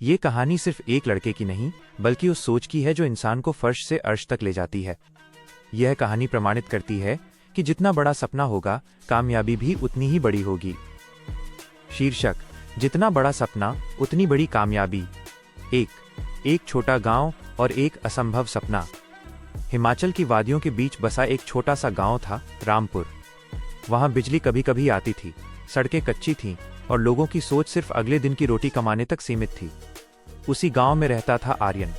ये कहानी सिर्फ एक लड़के की नहीं, बल्कि उस सोच की है जो इंसान को फर्श से अर्श तक ले जाती है। यह कहानी प्रमाणित करती है कि जितना बड़ा सपना होगा, कामयाबी भी उतनी ही बड़ी होगी। शीर्षक: जितना बड़ा सपना, उतनी बड़ी कामयाबी। एक छोटा गांव और एक असंभव सपना। हिमाचल की वादियों के बीच बसा एक छोटा सा गांव था, रामपुर। वहां बिजली कभी कभी आती थी, सड़कें कच्ची थीं और लोगों की सोच सिर्फ अगले दिन की रोटी कमाने तक सीमित थी। उसी गांव में रहता था आर्यन।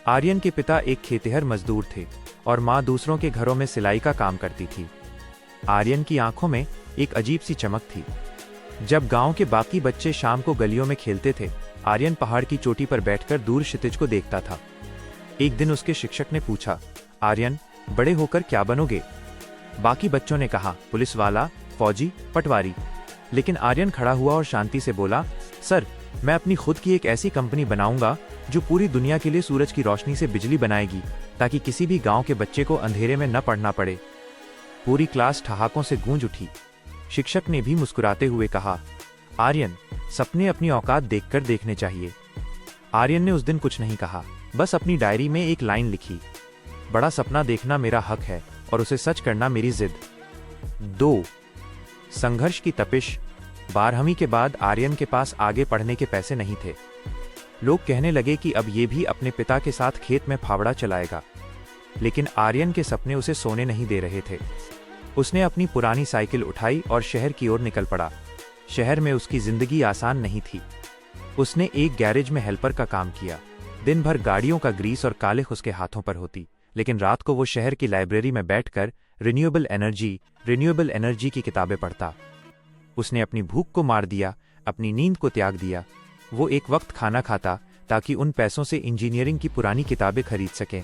आर्यन के पिता एक खेतिहर मजदूर थे और माँ दूसरों के घरों में सिलाई का काम करती थी। आर्यन की आंखों में एक अजीब सी चमक थी। जब गांव के बाकी बच्चे शाम को गलियों में खेलते थे, आर्यन पहाड़ की चोटी पर बैठकर दूर क्षितिज को देखता था। एक दिन उसके शिक्षक ने पूछा, आर्यन, बड़े होकर क्या बनोगे? बाकी बच्चों ने कहा, पुलिस वाला, फौजी, पटवारी। लेकिन आर्यन खड़ा हुआ और शांति से बोला, सर, मैं अपनी खुद की एक ऐसी कंपनी बनाऊंगा जो पूरी दुनिया के लिए सूरज की रोशनी से बिजली बनाएगी, ताकि किसी भी गांव के बच्चे को अंधेरे में न पड़ना पड़े। पूरी क्लास ठहाकों से गूंज उठी। शिक्षक ने भी मुस्कुराते हुए कहा, आर्यन, सपने अपनी औकात देखकर देखने चाहिए। आर्यन ने उस दिन कुछ नहीं कहा, बस अपनी डायरी में एक लाइन लिखी, बड़ा सपना देखना मेरा हक है और उसे सच करना मेरी जिद। 2 संघर्ष की तपिश। 12वीं के बाद आर्यन के पास आगे पढ़ने के पैसे नहीं थे। लोग कहने लगे कि अब ये भी अपने पिता के साथ खेत में फावड़ा चलाएगा। लेकिन आर्यन के सपने उसे सोने नहीं दे रहे थे। उसने अपनी पुरानी साइकिल उठाई और शहर की ओर निकल पड़ा। शहर में उसकी जिंदगी आसान नहीं थी। उसने एक गैरेज में हेल्पर का काम किया। दिन भर गाड़ियों का ग्रीस और कालिख उसके हाथों पर होती, लेकिन रात को वो शहर की लाइब्रेरी में बैठकर रिन्यूएबल एनर्जी की किताबें पढ़ता। उसने अपनी भूख को मार दिया, अपनी नींद को त्याग दिया। वो एक वक्त खाना खाता ताकि उन पैसों से इंजीनियरिंग की पुरानी किताबें खरीद सके।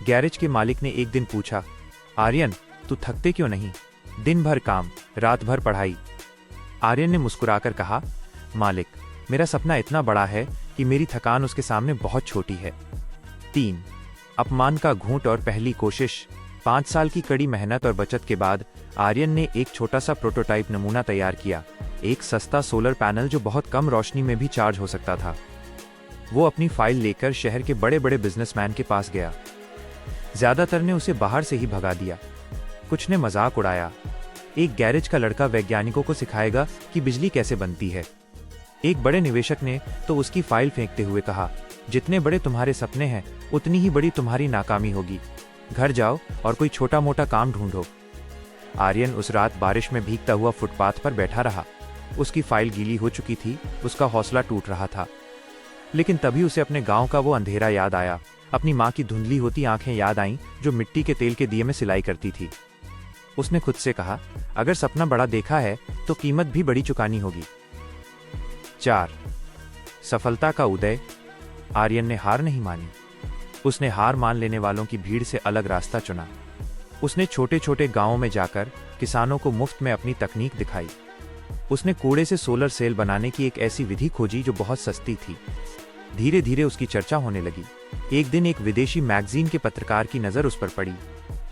गैरेज के मालिक ने एक दिन पूछा, आर्यन, तू थकते क्यों नहीं? दिन भर काम, रात भर पढ़ाई। आर्यन ने मुस्कुराकर कहा, मालिक, मेरा सपना इतना बड़ा है कि मेरी थकान उसके सामने बहुत छोटी है। 3 अपमान का घूंट और पहली कोशिश। 5 साल की कड़ी मेहनत और बचत के बाद आर्यन ने एक छोटा सा प्रोटोटाइप नमूना तैयार किया, एक सस्ता सोलर पैनल जो बहुत कम रोशनी में भी चार्ज हो सकता था। वो अपनी फाइल लेकर शहर के बड़े बड़े बिजनेसमैन के पास गया। ज्यादातर ने उसे बाहर से ही भगा दिया। कुछ ने मजाक उड़ाया, एक गैरेज का लड़का वैज्ञानिकों को सिखाएगा कि बिजली कैसे बनती है। एक बड़े निवेशक ने तो उसकी फाइल फेंकते हुए कहा, जितने बड़े तुम्हारे सपने हैं, उतनी ही बड़ी तुम्हारी नाकामी होगी। घर जाओ और कोई छोटा मोटा काम ढूंढो। आर्यन उस रात बारिश में भीगता हुआ फुटपाथ पर बैठा रहा। उसकी फाइल गीली हो चुकी थी, उसका हौसला टूट रहा था। लेकिन तभी उसे अपने गांव का वो अंधेरा याद आया। अपनी माँ की धुंधली होती आंखें याद आईं, जो मिट्टी के तेल के दिए में सिलाई करती थी। उसने खुद से कहा, अगर सपना बड़ा देखा है तो कीमत भी बड़ी चुकानी होगी। 4 सफलता का उदय। आर्यन ने हार नहीं मानी। उसने हार मान लेने वालों की भीड़ से अलग रास्ता चुना। उसने छोटे छोटे गांवों में जाकर किसानों को मुफ्त में अपनी तकनीक दिखाई। उसने कूड़े से सोलर सेल बनाने की एक ऐसी विधि खोजी जो बहुत सस्ती थी। धीरे धीरे उसकी चर्चा होने लगी। एक दिन एक विदेशी मैगजीन के पत्रकार की नजर उस पर पड़ी।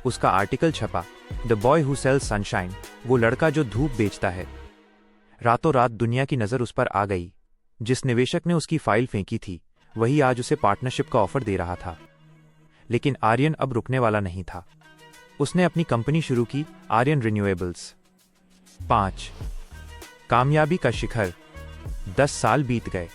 उसका आर्टिकल छपा, the boy who sells sunshine, वो लड़का जो धूप बेचता है। रातों रात दुनिया की नजर उस पर आ गई। जिस निवेशक ने उसकी फाइल फेंकी थी, वही आज उसे पार्टनरशिप का ऑफर दे रहा था। लेकिन आर्यन अब रुकने वाला नहीं था। उसने अपनी कंपनी शुरू की, आर्यन रिन्यूएबल्स। 5 कामयाबी का शिखर। 10 साल बीत गए।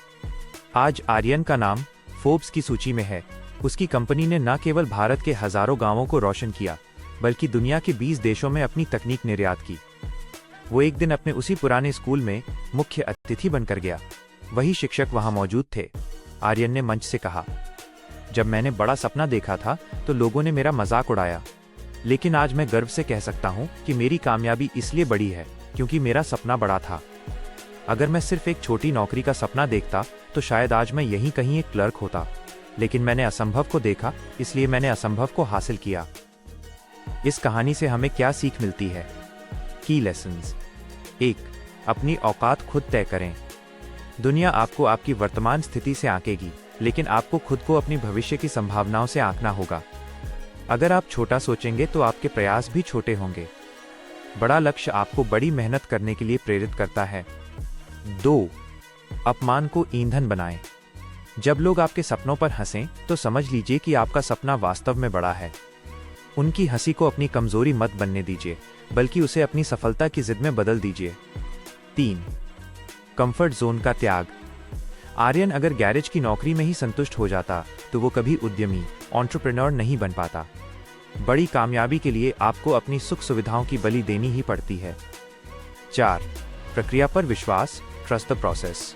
आज आर्यन का नाम फोर्ब्स की सूची में है। उसकी कंपनी ने न केवल भारत के हजारों गांवों को रोशन किया, बल्कि दुनिया के 20 देशों में अपनी तकनीक निर्यात की। वो एक दिन अपने उसी पुराने स्कूल में मुख्य अतिथि बनकर गया। वही शिक्षक वहां मौजूद थे। आर्यन ने मंच से कहा, जब मैंने बड़ा सपना देखा था तो लोगों ने मेरा मजाक उड़ाया, लेकिन आज मैं गर्व से कह सकता हूं कि मेरी कामयाबी इसलिए बड़ी है क्योंकि मेरा सपना बड़ा था। अगर मैं सिर्फ एक छोटी नौकरी का सपना देखता तो शायद आज मैं यहीं कहीं एक क्लर्क होता। लेकिन मैंने असंभव को देखा, इसलिए मैंने असंभव को हासिल किया। इस कहानी से हमें क्या सीख मिलती है? की लेसन्स। 1 अपनी औकात खुद तय करें। दुनिया आपको आपकी वर्तमान स्थिति से आंकेगी, लेकिन आपको खुद को अपनी भविष्य की संभावनाओं से आंकना होगा। अगर आप छोटा सोचेंगे तो आपके प्रयास भी छोटे होंगे। बड़ा लक्ष्य आपको बड़ी मेहनत करने के लिए प्रेरित करता है। 2 अपमान को ईंधन बनाएं। जब लोग आपके सपनों पर हंसें तो समझ लीजिए कि आपका सपना वास्तव में बड़ा है। उनकी हंसी को अपनी कमजोरी मत बनने दीजिए, बल्कि उसे अपनी सफलता की जिद में बदल दीजिए। 3. कंफर्ट जोन का त्याग। आर्यन अगर गैरेज की नौकरी में ही संतुष्ट हो जाता तो वो कभी उद्यमी एंटरप्रेन्योर नहीं बन पाता। बड़ी कामयाबी के लिए आपको अपनी सुख सुविधाओं की बलि देनी ही पड़ती है। 4. प्रक्रिया पर विश्वास, ट्रस्ट द प्रोसेस।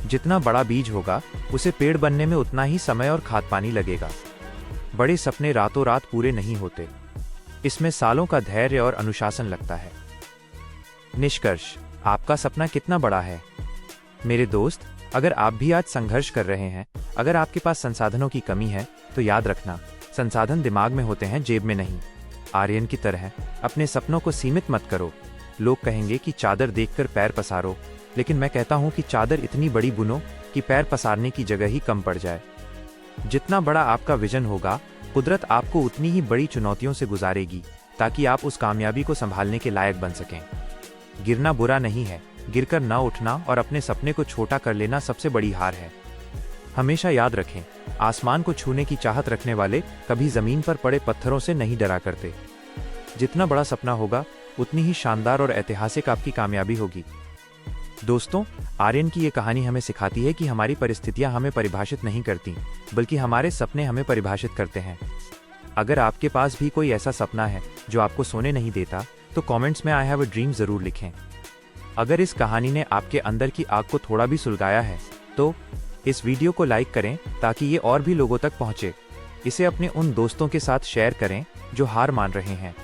जितना बड़ा बीज होगा उसे पेड़ बनने में उतना ही समय और खाद पानी लगेगा। बड़े सपने रातों रात पूरे नहीं होते, इसमें सालों का धैर्य और अनुशासन लगता है। निष्कर्ष, आपका सपना कितना बड़ा है? मेरे दोस्त, अगर आप भी आज संघर्ष कर रहे हैं, अगर आपके पास संसाधनों की कमी है, तो याद रखना, संसाधन दिमाग में होते हैं, जेब में नहीं। आर्यन की तरह अपने सपनों को सीमित मत करो। लोग कहेंगे कि चादर देखकर पैर पसारो, लेकिन मैं कहता हूं कि चादर इतनी बड़ी बुनो कि पैर पसारने की जगह ही कम पड़ जाए। जितना बड़ा आपका विजन होगा, कुदरत आपको उतनी ही बड़ी चुनौतियों से गुजारेगी, ताकि आप उस कामयाबी को संभालने के लायक बन सकें। गिरना बुरा नहीं है, गिरकर न उठना और अपने सपने को छोटा कर लेना सबसे बड़ी हार है। हमेशा याद रखें, आसमान को छूने की चाहत रखने वाले कभी जमीन पर पड़े पत्थरों से नहीं डरा करते। जितना बड़ा सपना होगा, उतनी ही शानदार और ऐतिहासिक आपकी कामयाबी होगी। दोस्तों, आर्यन की ये कहानी हमें सिखाती है कि हमारी परिस्थितियां हमें परिभाषित नहीं करती, बल्कि हमारे सपने हमें परिभाषित करते हैं। अगर आपके पास भी कोई ऐसा सपना है जो आपको सोने नहीं देता, तो कमेंट्स में आई हैव अ ड्रीम जरूर लिखें। अगर इस कहानी ने आपके अंदर की आग को थोड़ा भी सुलगाया है, तो इस वीडियो को लाइक करें ताकि ये और भी लोगों तक पहुंचे। इसे अपने उन दोस्तों के साथ शेयर करें जो हार मान रहे हैं।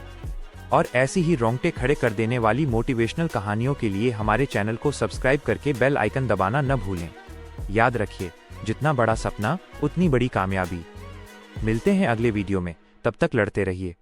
और ऐसी ही रोंगटे खड़े कर देने वाली मोटिवेशनल कहानियों के लिए हमारे चैनल को सब्सक्राइब करके बेल आइकन दबाना न भूलें। याद रखिए, जितना बड़ा सपना उतनी बड़ी कामयाबी। मिलते हैं अगले वीडियो में, तब तक लड़ते रहिए।